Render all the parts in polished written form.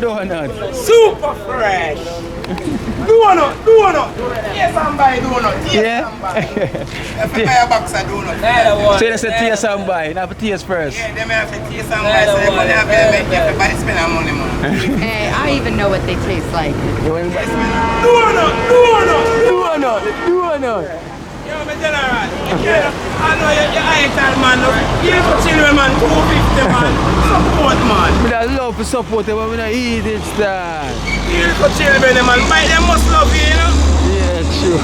donut. Super fresh. Donut. Yes, somebody donut. Yes, somebody. If you buy a box of donut. So that's a taste and buy, not a taste first. Yeah, they may have to taste and buy, so they money have to make everybody spend their money, man. Hey, I even know what they taste like. Donut. Yo, my general, I know you're Ital, man. You for children, man, 250, man. Support, man. I love to support them, but we don't eat it, star. You for children, man. Buy them must love you, you know? Yeah, true.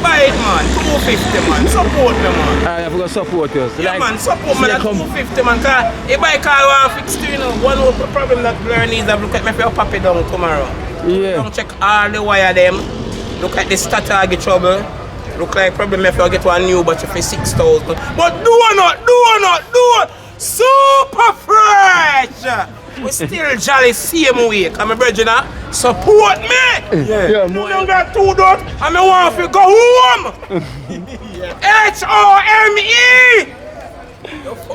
Buy it, man. 250, man. Support them, man. I have to support you. So Yeah, like, man. Support me at 250, man. Because if I call one fix to, you know, one of the problem that Blur needs, I've look at me for your papi down tomorrow. Yeah. Don't check all the wire them. Look at the starter, I get trouble. Look like problem if you get one new battery for 6,000. But donut. Super fresh. We still jolly same way. Come brethren, support me. Yeah, You don't got 2 dots. I mean, want to go home. HOME.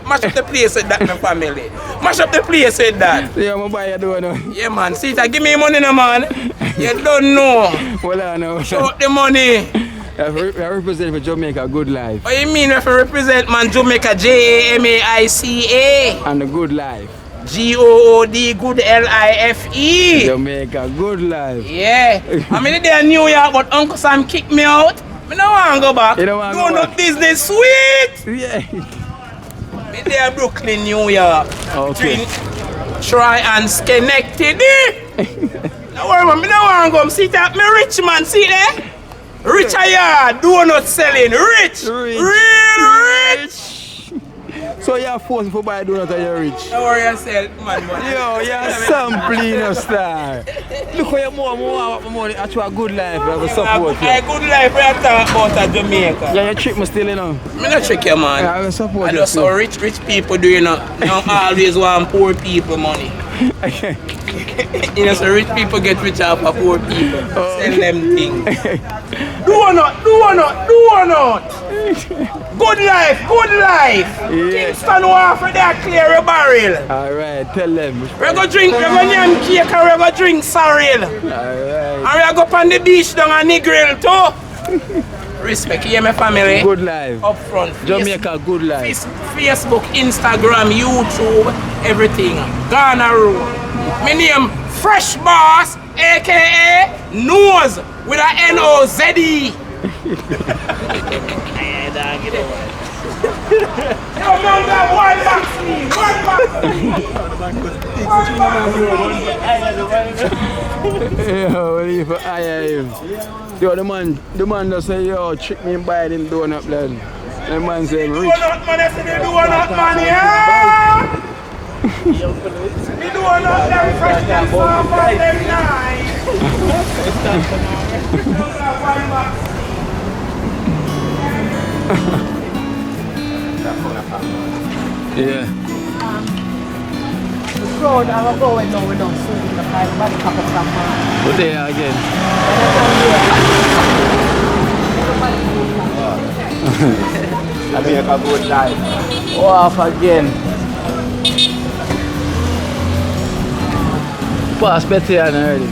Mash up the place with that, my family. Mash up the place with that. Yeah, I'm buy a donut. Yeah, man. See, give me money, no, man. You don't know. Well, I know. Show the money. I represent for Jamaica Good Life. What you mean if you represent, man, Jamaica JAMAICA? And the Good Life. GOOD Good LIFE. Jamaica Good Life. Yeah. I mean, they're New York, but Uncle Sam kicked me out. I don't want to go back. You don't want to go back? Business sweet. Yeah. Me there Brooklyn, New York. Okay. Try and connected. Don't worry, man. I don't want to go. See that? Me rich, man. See there? Rich I are, donut selling, rich, real rich. So you're forced to buy a donut and you're rich. Don't worry yourself, man. Yo, you're sampling a star. Look how you're more money. Actually, a good life. You have to support you. A good life, we are talking about Jamaica. Yeah, you trick me still, you know. Me not trick you, man. Yeah, I will support you. I just saw rich people do, you know. Don't always want poor people money. You know, so rich people get rich off of poor people. Sell them things. Donut. Good life. Yeah. Kingston Wharves for that clear a barrel. Alright, tell them. We're going to drink, we're going to yam cake and we're going to drink sorrel. Alright. And we're going to go on the beach down on the grill too. Respect, you hear my family? Good life. Up front. Jamaica Good Life. Facebook, Instagram, YouTube, everything. Ghana Road. My name, Fresh Boss, a.k.a. Nose with a N-O-Z-E. Yo, man, that one back. Yo, what if I am? Yo, the man just say, yo, trick me and buy them donut, blood. The man say, rich. Donut man, I say the donut man, yeah. Me donut, them fresh, them soft, them nice. Yeah. The crowd are going now with us soon. The body cup of some. But there again. Jamaica Good Life. Off again. Pass better already.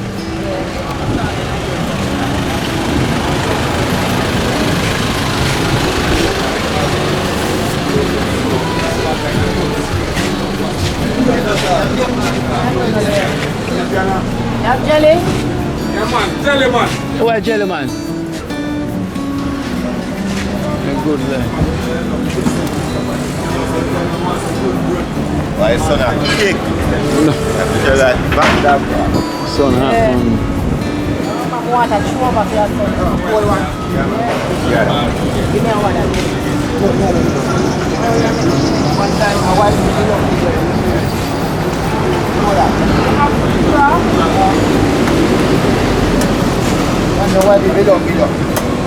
You have jelly? Yeah, man, jelly man. What jelly man? Good life. Why son a kick? After that, back that. Son half one. I want a chew over for your son. Whole one. Yeah. Give me a one. One time, my wife was in the And the way they don't get up.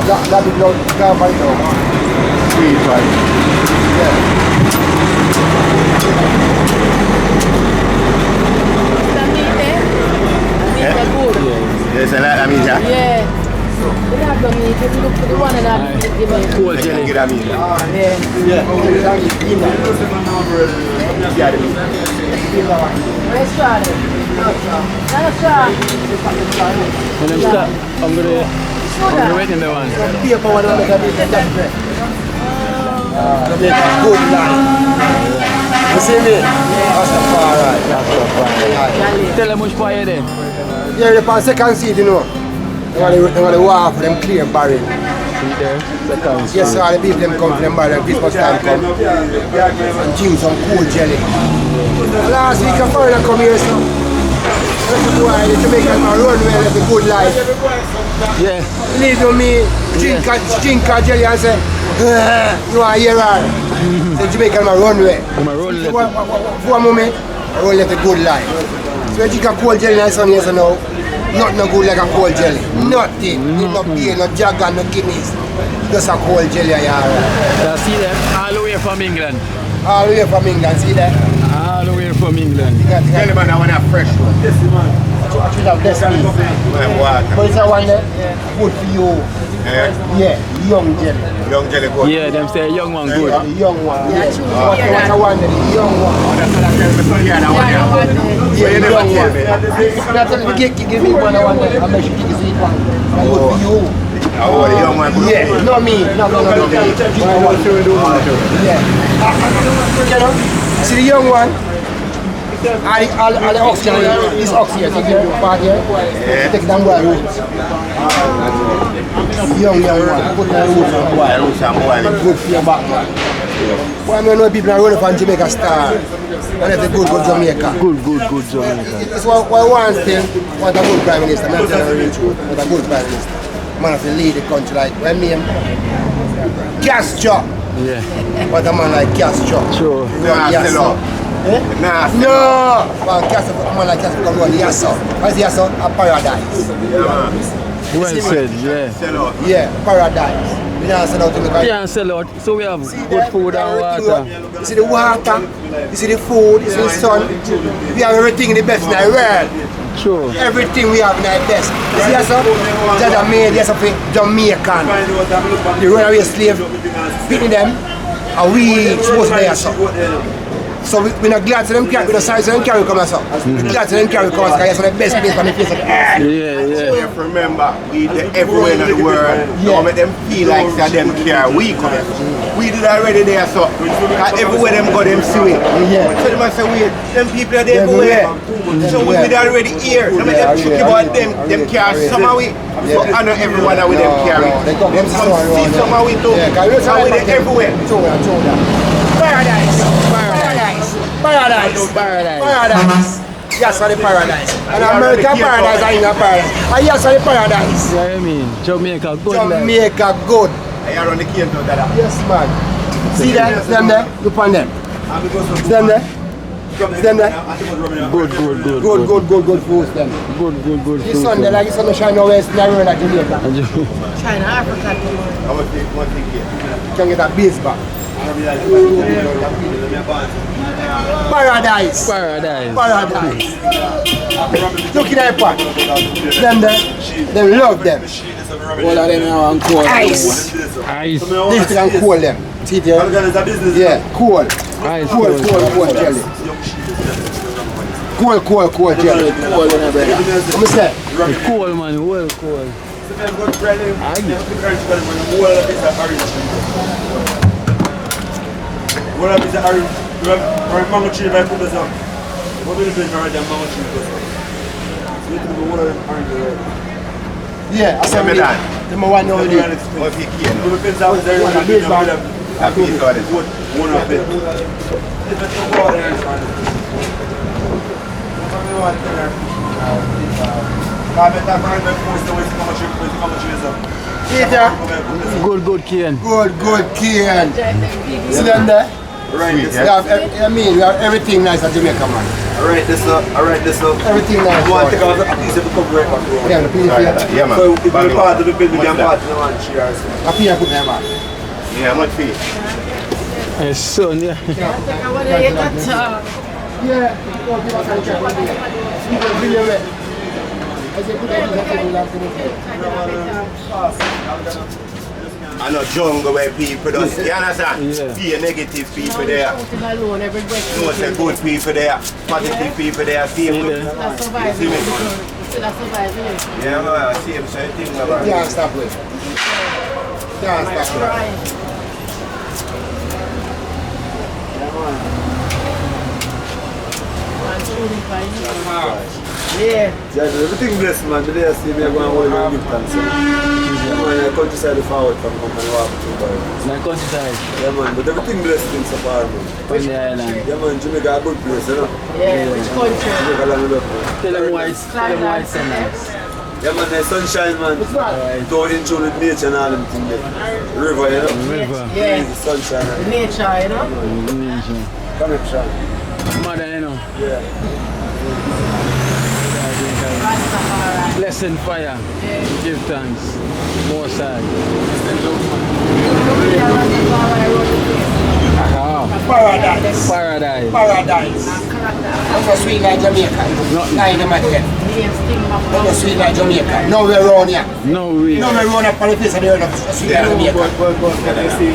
That is not car by now. Sweet, right? Yeah. Good. Yes, and I mean, Yeah. We have the meat. If you look for the one and I give it. Cool jelly. Vietnamese. Yeah. Let's try it. Let's try. When I'm start, I'm gonna wait in the one. Paper one on the Jamaica Good Life. You see me? Rastafari. Tell them which fire there. Yeah, the pan second seat, you know. They want to walk for them clear barrel. See there? Second Yes, sir, the people them come for them barrel. Christmas time come. And drink some cool jelly. Last week a foreigner come here, so. That's why the Jamaican man run well at the good life. Yeah. Leave to me, drink a jelly and say, you are here, the Jamaican man run well. For a moment, I run at the good life. So you drink a cold jelly and some years now, nothing no good like a cold jelly. Nothing. No beer, no jagger, no kidneys. Just a cold jelly. So see them all the way from England. All the way from England, see that? All the way from England. Tell them I want a fresh one. I should have less meat. But it's a one that good for you. Yeah, young jelly. Young jelly good. Yeah, them say young one good. Yeah, the young one. Yeah, what's a one that the young one. Yeah, that one. Yeah, the young one. That's what give me one that I make sure you see one. Good for you. Oh, the young one. Yeah, not me. No. Yeah. You know, see the young one? All the oxygen, this oxygen, take the part here, take them boil roots. Young one, put the roots and boil. Good for your back, man. Well, I know people are running from Jamaica Star, and it's a good Jamaica. Good Jamaica. It's what one thing, want a good Prime Minister, not tell the truth, want a good Prime Minister. Man have to lead the country like, when me, Castro. Yeah. What a man like Castro. Sure. Yes, no! Well, a man like Castro come run Yasso. What is Yasso? A paradise. Well said, yeah. Yeah, paradise. We don't sell out to the guy. We can't sell out, so we have good food and water. You see the water, you see the food, you see the sun. We have everything in the best in the world. Sure. Everything we have in the best. You see Yasso? Just a made Yasso for Jamaican. The runaway slave, picking them, and we supposed to be Yasso. So we're not glad to them carry, we're not sorry to them carry come so. We're glad to them carry come because it's the best place for the face of the earth. So you have to remember, we did everywhere in the world, to make them feel like that them care, we come here. We did already there, so everywhere them go, them see it. So them say, wait, them people are there everywhere. So we did already here. Them make them tricky about them care somehow we. So honor everyone that with them carry. Them come see somehow we too. So we did everywhere. Paradise. Yes, for the paradise. And American paradise and England paradise. And yes, for the paradise. Yeah, I mean, Jamaica good. Jamaica good. I run the cane to that. Yes, man. See that? See them there? Look on them. See them there? See them there? Good Food them. Good This sun, they like the sun shine over in the world like Jamaica. China, Africa. I want to take one thing here. You can get a base back. Paradise. Look at that part. Them there, them love them. All of them now and cool. Ice. This can cool them. See there? Yeah, cool. Ice. Cool jelly. Cool jelly. Cool in a brother. What me say? Cool man, well cool. What up is the orange? You have mango tree by put this on. What will you think around that mango tree? So you think one of them orange already? Yeah, I said me that. The one over there. What if you can't? You will feel that there One of these back. I feel got it. one of them. If it's a water and so on. I bet that brand that forced away how much is up. Good cane. Good cane. See them there? Right. We have, we have everything nice at Jamaica, man. Alright, this up. Everything nice. You want to take out a piece of the cover right back. Yeah, the piece here. Yeah, man. So if you're part of the building, you're part of the one cheers. A piece put them back. Yeah, much fee. Yes, son, yeah. I know jungle where people just, you understand? Yeah. Be negative people there. Alone, every breath. No, say good people there, positive people there, same good. Still surviving. Still surviving. Yeah, man, same thing about Can't stop it. Can't stop it. Yeah. Everything blessed, man. Today I see me going away and give thanks. Yeah, man, I countryside forward from company walk to Dubai. It's not countryside. Yeah, man, but everything blessed in so far, man. On the island. Yeah, man, Jamaica a good place, you know? Yeah, which country? Jamaica land it up, man. Tell them why it's so nice. Yeah, man, there's sunshine, man. Don't in tune with nature and all them things there. River, you know? River. Yeah. The sunshine. The nature, you know? Connection. Mother, you know. Yeah. Blessing fire. Give thanks. More side. Paradise. Paradise. Paradise. That's a sweet like Jamaica. Nine of my head. That's a sweet like Jamaica. No way around here. No way. No way around up on the face of the earth. A sweet like Jamaica. You see.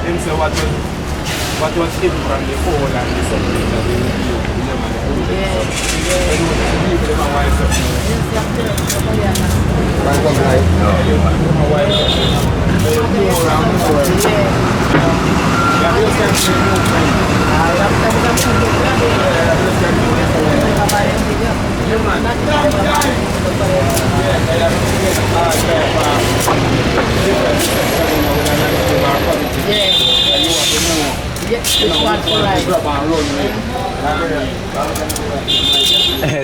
Him say what was hidden from the fall and the something that they will do.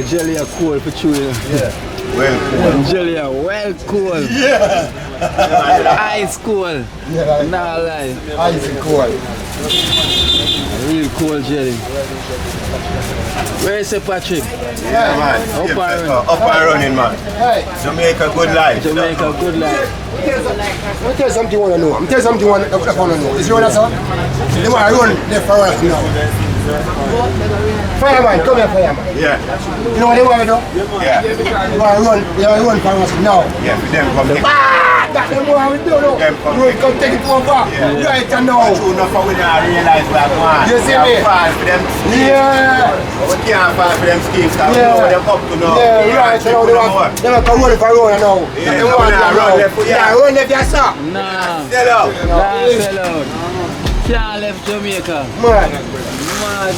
Jelly are cool for chewing. Yeah. Well cool. Jelly are well cool. Yeah. Ice cool. Yeah. Nah lie. Ice cool. Real cool jelly. Where is it, Patrick? Yeah, man. Up and running, man. Hey. Jamaica Good Life. Jamaica Good Life. I'm tell you something you want to know. I'm tell you something you want to know. Is you understand? They want to run there for us now. Fireman, come here, fireman. Yeah. You know what they want to do? Yeah. They want to run for us now. Yeah, for them come take That's them what we do now. You come take it over. Right now. true enough for we not realize we are going. You see me? Fall for them schemes. Yeah. We can't fall for them schemes because we Yeah. know what them up to now. Yeah, right. So they want to run for run now. Yeah, They we want not to run left for Yeah, you. run left yourself. Nah. Sell out. Nah, sell out. Can't left Jamaica. Man. Mad.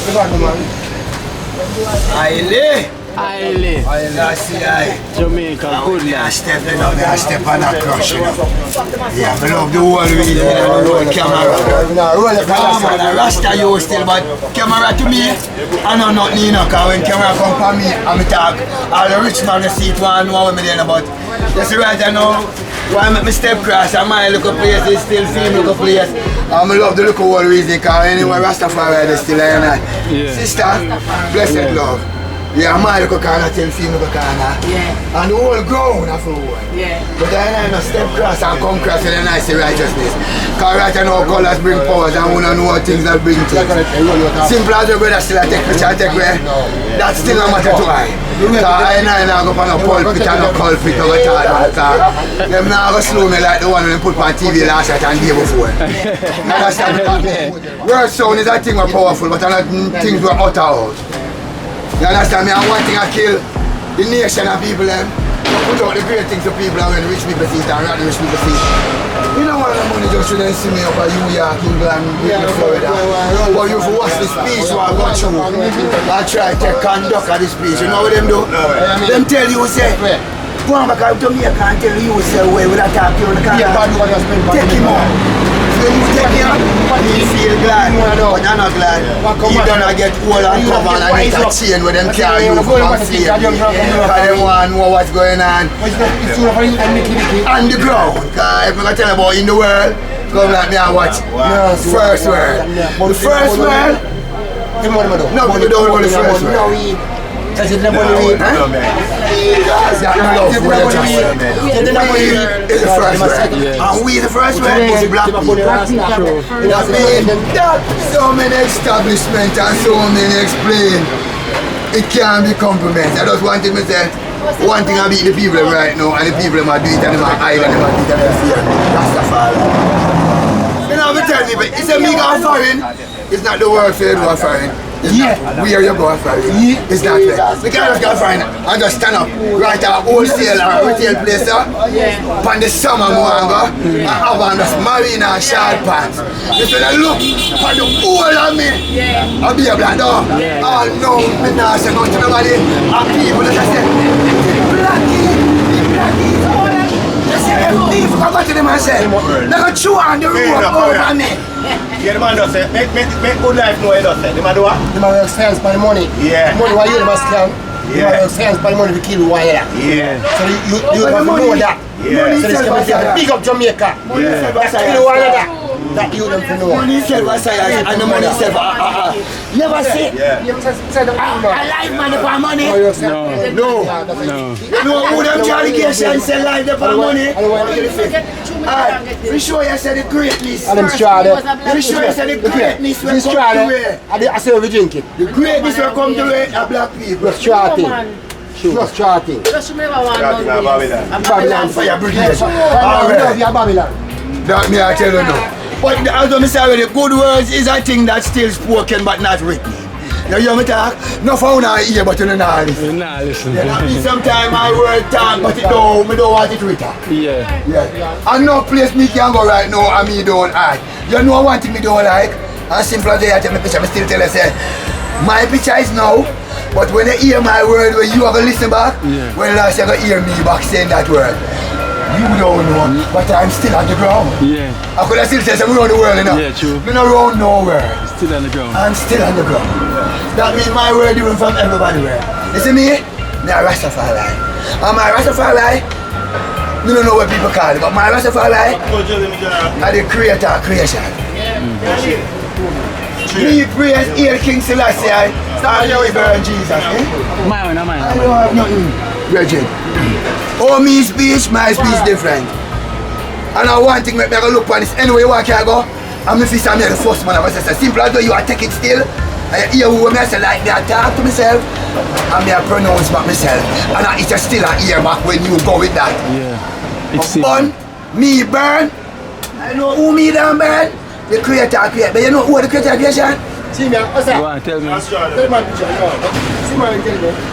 Aile. Aile. I see I. Jamaica Good Life. Step on a crush, you know. Yeah, I love the whole video and the roll camera. Man, Rasta you still, but camera to me, I know nothing, you know, because when camera come for me, I'm talk, all the rich man see it one know what me then about. You see right now, why I make me step cross, and my little place is still same little place. I love the little whole reason, because anyway, Rastafari is still there, and sister, blessed love. Yeah, my little corner tell female corner. Yeah. And the whole ground of the whole. Yeah. But I know step cross and come cross with a nice righteousness. Because right now colours bring powers and we don't know what things that bring things. Simple as your brother still take picture and take way. That's still no matter to I. Because I go on a pulpit and a culprit over time. Them now go slow me like the one when they put on TV last night and day before. Understand? Word sound is a thing we're powerful, but another things we're utter out. You understand me? And one thing I kill the nation and people them. Put out the great things to people and when rich people see it and not the rich people see it. You know what the money just shouldn't see me up at New York, England, Florida. But you watch the speech what I got through. I try to conduct the speech. You know what them do? Them tell you say, go on back to Jamaica and tell you say where would I talk to you on the car. Take him out. When you take him, you feel glad, but you're not glad. You're gonna get old and covered and it's a chain with them carry you from fear. Because they want to know what's going on on the ground. Because if I tell you about in the world, come like me and watch. First world. The first world, no, we don't want the first world. Is it the money? That's that love for your trust. It's the first word. And we the first word is black people. That means that so many establishments and so many explain. It can't be compromised. I just want to say, one thing I beat the people right now, and the people them are do it and them are hide and them are do it and them fear. Rastafari. You know, I tell people, it's a big foreign. It's not the word for you go foreign. It's not where you go foreign. It's not there. The guy just go foreign and just stand up right at a wholesale or retail place on the summer moanga and have on this marina short pants. Just when I look for the whole of me, I'll be a black dog. Oh no, me not say nothing to nobody. And people that say, Blackie. If you come back to them and say, they're going to chew on the road over me. Yeah, the man does say, make good life know he does say. The man do what? The man works hands by the money. Yeah. The money why you must count. The man works hands by the money to kill one of that. Yeah. So you have to know that. Yeah. So this can be big up Jamaica. Yeah. That's kill one of that. That you don't know. Money itself was and the money itself. Never say. I like money for money. No. You know who them allegation say life for money? We show you say the greatness. And them strade. We show you say the greatness will come to way. I say we drink it. The greatness will come to way of black people. Just charting. Just charting. Babylon for your British. Babylon. That me I tell you now. But as I say already, good words is a thing that's still spoken but not written. You hear me talk? No phone I hear but you don't listen. Sometimes my word talk but it don't, I don't want it written. Yeah. And no place me can go right now and me don't like. You know one thing me don't like? As simple as I tell my picture, I still tell you say, my picture is now, but when you hear my word, when you have to listen back, when last you going to hear me back saying that word. You don't know, but I'm still on the ground. Yeah. I could have still said I'm around the world, you know. Yeah, true. I'm not around nowhere. Still on the ground. I'm still on the ground. That means my word different from everybody where. You see me? I'm a Rastafari. And my Rastafari, you don't know what people call it, but my Rastafari are the creator of creation. Me praise here King Selassie. Start your burn Jesus. Mine. I don't have nothing. Virgin. Oh, me speech, my speech different. And I want thing make me go look on this anyway where can I go? I'm the first time the first man I was say simple as though you are take it still. And you hear who me I say like me I talk to myself and me I pronounce back myself. And it's just still a ear back when you go with that. Yeah. It's burn, me burn. I know who me don't burn. The creator create. But you know who the creator creation? See me, what's that? Go on, tell me. Tell my picture, see my intelligence.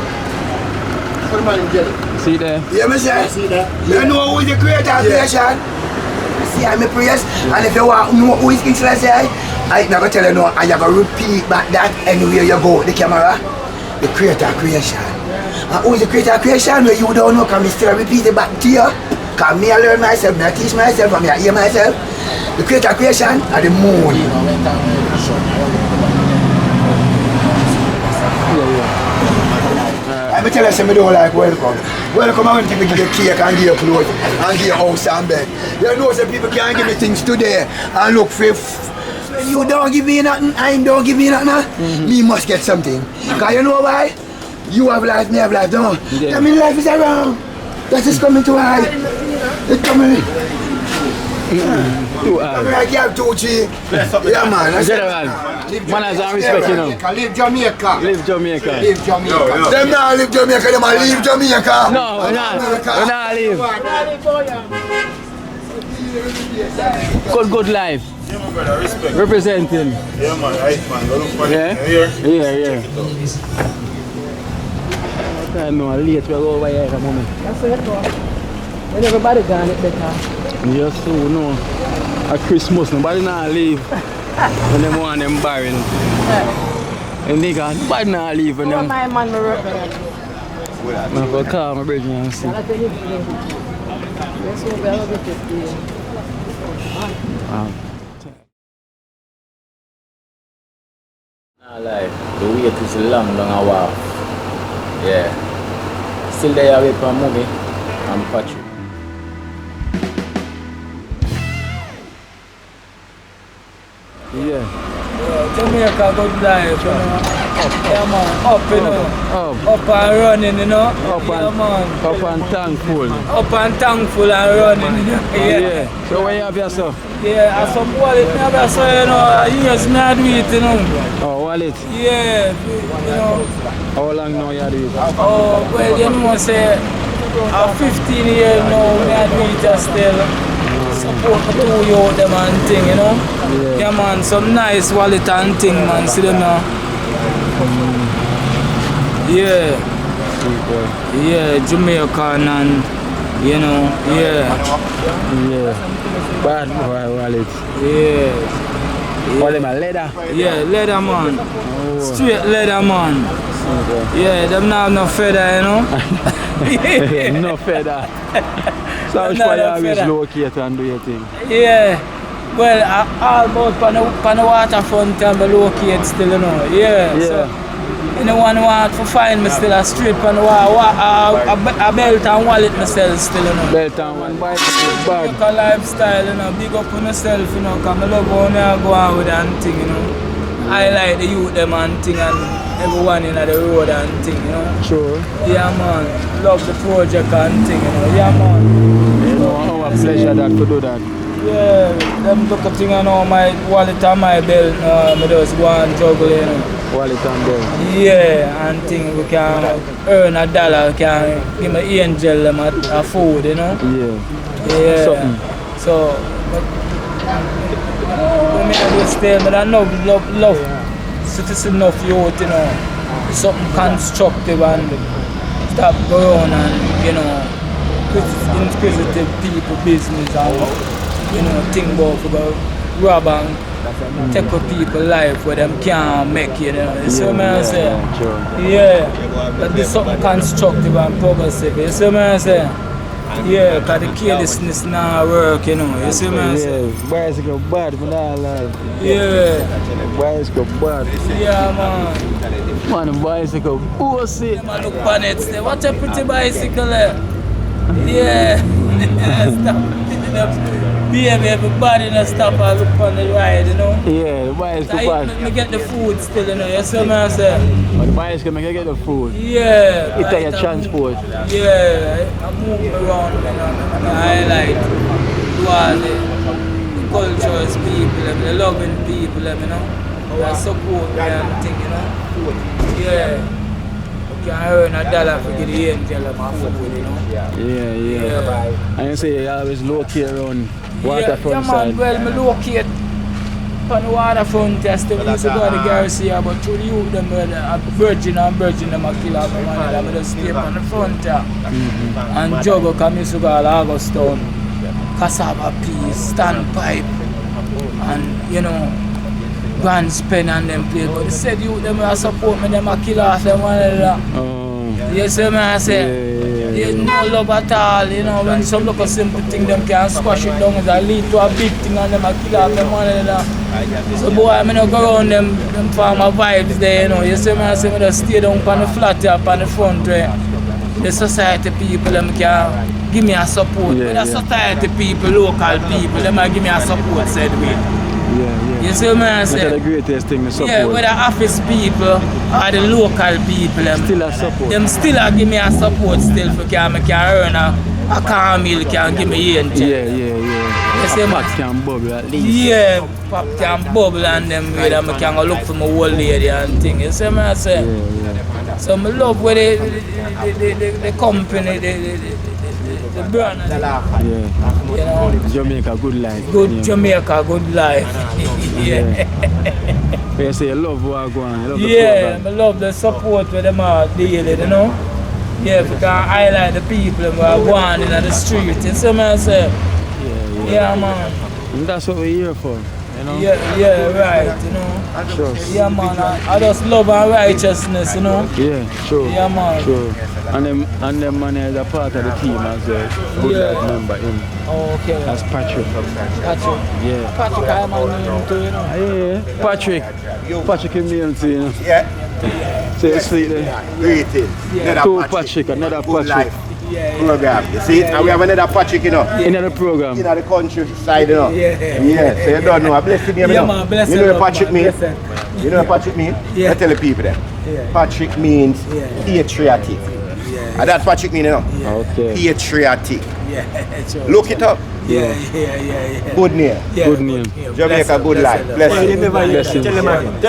See there? Yeah, me say. See there? You know who is the creator of creation? See, I'm a praise. And if you want to know who is King Selassie, I'm going to tell you now, and you're going to repeat back that anywhere you go, the camera. The creator of creation. And who is the creator of creation? Where you don't know, can me still repeat it back to you. Because me I learn myself, me I teach myself, and me I hear myself. The creator of creation are the moon. I tell you, I don't like welcome. Welcome, I want people give you cake and give you clothes and give you house and bed. You know, some people can't give me things today and look for. When you don't give me nothing, I don't give me nothing. Me must get something. Because you know why? You have life, me have life, don't you? I mean, life is around. That is coming to high. It's coming. I mean, I have 2, 3. Yeah, man. General, man has a respect, you know. Live Jamaica. Live Jamaica. Live Jamaica. Them not live Jamaica, them are leave Jamaica. No, we're not leave. Good life. Yeah, my brother, respect. Representing. Yeah, man, right, man. Go look for Yeah? Here. I know, I'm late, we're over here at the moment. That's it, bro. When everybody gone, it better. Yes, so no. At Christmas, nobody not leave. When them want them barren. And nigga, nobody not leave when them. My man, I go call my brother and see. Like, the wait is long a while. Yeah. Still there wait for a movie and Patrick. Yeah. Jamaica Good Life. Yeah, man. Up, you know. Up and running, you know. Up and thankful. Up and thankful and running, you know. Yeah. So where you have yourself? Yeah, I some wallet me have so you know, years me I do it, you know. Oh, wallet? Yeah, you know. How long now you do it? Oh, well, you know, say, 15 years now, me I do it still. Support the two youth them and thing, you know. Yeah, man, some nice wallet and thing, man, see them now. Yeah. Yeah, Jamaican and, you know, yeah. Bad boy wallet. Yeah. What them a leather? Yeah, leather man. Straight leather man. Yeah, them not have no feather, you know. No feather. So how far you always locate and do your thing? Yeah. Well, all about on the waterfront and the locate still, you know. Yeah. So, anyone want to find me still a strip and a belt and wallet myself still, you know. Belt and one bicycle, bad. Jamaica lifestyle, you know. Big up on myself, you know, because I love how I go on with and thing, you know. I like the youth them and thing and everyone in the road and thing, you know. Sure. Yeah, man. Love the project and thing, you know. Yeah, man. You know, our pleasure that to do that. Yeah, them look at thing, you know, my wallet and my belt, I just go and juggle, you know. Wallet and belt. Yeah, and thing, we can earn $1, we can give my angel them a food, you know. Yeah. Something. So, when I do stay, I love citizen enough youth, you know. Something constructive and stop going and, you know, inquisitive people business and, you know, think about rob and take up people's life where them can't make, you know. You see what I say? Yeah, but do something constructive and progressive, you see what I say? Yeah, because the carelessness not work, you know. You see what I say? Yeah, bicycle bad, but not alive. Yeah. Bicycle bad. Yeah, man. Man, bicycle pussy. Man, look on it. Say, what a pretty bicycle there. Yeah. Stop. Baby, everybody in stop and look on the ride, you know. Yeah, the bicycle bad. Me get the food still, you know. You see what I say? But the bicycle make you get the food. Yeah. It's your transport. Yeah. I move around, you know. I like do all the cultures people, the loving people, you know. They support me and thing, you know. Yeah. You can earn $1 for get the angel of food, you know. Yeah. And you say you always locate around waterfront man, side. well, I locate on the waterfront, I still used to go to the Garcia, but through the youth, them, virgin them a kill off my money, I just stay on the front there. And juggle, because I used to go to Augustown, cassava peas, standpipe, and, you know, grand spend and them play. But they said you them will support me, them a kill off them one another. You see me I say? There's no love at all, you know, when some look a simple thing them can squash it down, it lead to a big thing and them a kill off them one another. So boy, I don't go around them farmer vibes there, you know. You see me I say, I just stay down on the flat here, on the front where the society people them can give me a support. But the society people, local people, them give me a support said way. You see what I say? That's the greatest thing, the support. Yeah, whether office people or the local people, them still a support. Them still give me a support still for can earn a caramel can give me angel. Yeah. You see Pop can bubble at least. Yeah, pop can bubble and them way that I can go look for my old lady and thing. You see what I say? Yeah. So I love where the company, the brand. Yeah. You know? Jamaica Good Life. Jamaica Good Life. Yeah. You say you love what go on, you love the program. I love the support with them all daily, you know? Yeah, because I highlight the people who are going in the street. You see what I say? Yeah, man. And that's what we're here for, you know? Yeah, right, you know? Sure. Yeah, man. I just love and righteousness, you know? Yeah, sure. Yeah, man. Sure. And them man is a part of the team as a Good Life member in. Oh, okay. As Patrick. Yeah. Patrick, I am a name too, you know? Yeah. Patrick is name too, you know? Yeah. So you sleep there? Greeting. Two Patrick, another Patrick. program. You see it? And we have another Patrick, you know. Another program. In the countryside, you know. Yeah. So you don't know. I bless you, you know. Man, You know what Patrick means? You know what Patrick means? Yeah. I tell the people that. Yeah. Patrick means patriotic. And that's Patrick means, you know. Okay. Patriotic. Yeah, sure. Look it up. Yeah. Good name. Yeah, Good name. Jamaica Good Life. Bless you. Tell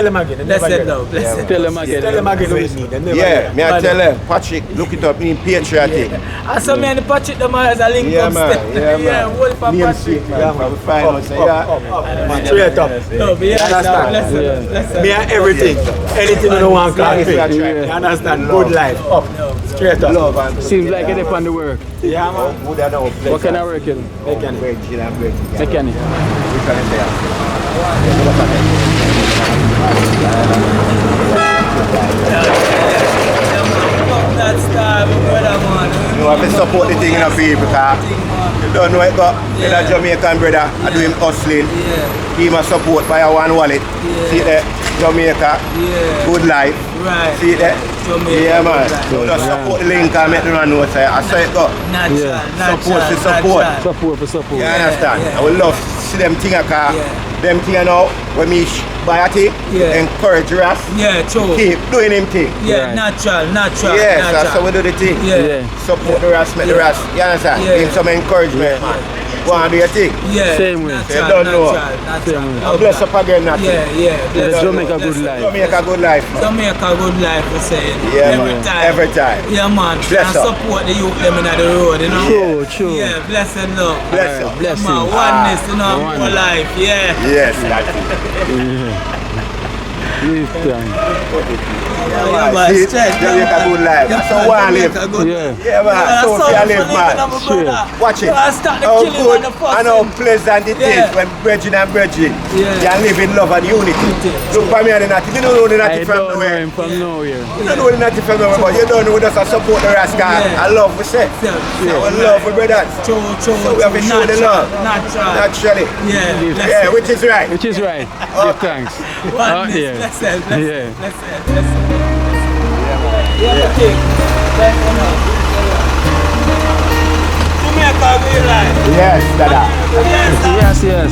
him again. Blessed love. Blessed. Tell them again. Tell him again we need. Yeah, me I tell him, Patrick, look it up, mean patriotic. I saw me and the Patrick the man as a link Yeah, up man. step. Yeah, man. Wolf and Name Patrick. street, man. We find out, say, yeah. Straight up. No, but yeah, Understand? blessed. Me and everything. Anything you don't want to Yeah. fit. You understand? Good life. Up. Straight up. Love and Seems like it upon the work. Yeah, man. good and all. What kind of work in? Mechanic. Mechanic. Which one is there? That star, my brother, man. You have to support the thing in the people, because you don't know it got in a Jamaican brother, I do him hustling. He must support by a one wallet. See there, Jamaica, Good Life. Right. See there? Jamaica, Yeah, man. Good Just support the link and make them know, say, I say it go. Natural, Support to support. Support for support. You understand? yeah. I would love to see them thing, because them thing now, when me buy a thing, encourage us, Yeah, true. keep doing him thing. Yeah, natural. Yes, that's how we do the thing. Yeah. Support the rest, make the rest. You understand? Yeah. Give some encouragement, man. Go and do your thing. Yeah. Same way. You don't know. Natural. Bless up again, that Yeah, thing. yeah. Let's Bless Jamaica up, Good bless Life. Jamaica Good Life, man. Jamaica Good Life, we say it. Yeah, Every man. time. Every time. Yeah, man. Bless and up. support the youth them in the road, you know? True. Yeah, blessed love. Bless Alright, up. blessing. Man, oneness, you know, Oneness. for life, yeah. Yes, that's it. Live time. Yeah, man, See, straight, Jamaica Good Life. That's how I live. Yeah. Yeah, man. So if you live, man. Watch it. I start the How killing good on the first and how pleasant it Yeah. is when brethren and brethren Yeah. can live in love and unity. Look for me and the natty. You don't know the I natty from don't know nowhere. him from nowhere. You don't know the natty from nowhere, but you don't know just to support the rascal. Yeah. I love we say. I love we brothers. True. So we have to show the love. Natural. Naturally. Yeah, Yeah, which is right. Which is right. Give thanks. Oneness, yeah. blessed. Yeah. Yeah, king. Blessed enough. Jamaica Good Life. Yes, Dada. Yes, Yes.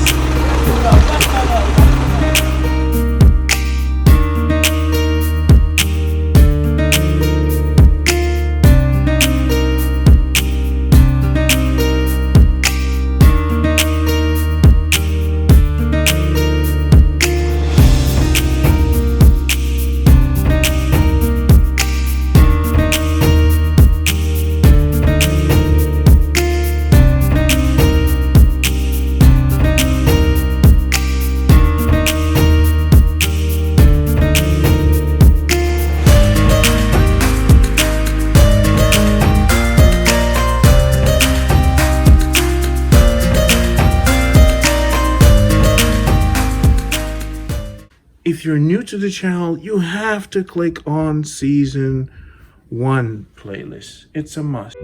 If you're new to the channel, you have to click on Season 1 playlist. It's a must.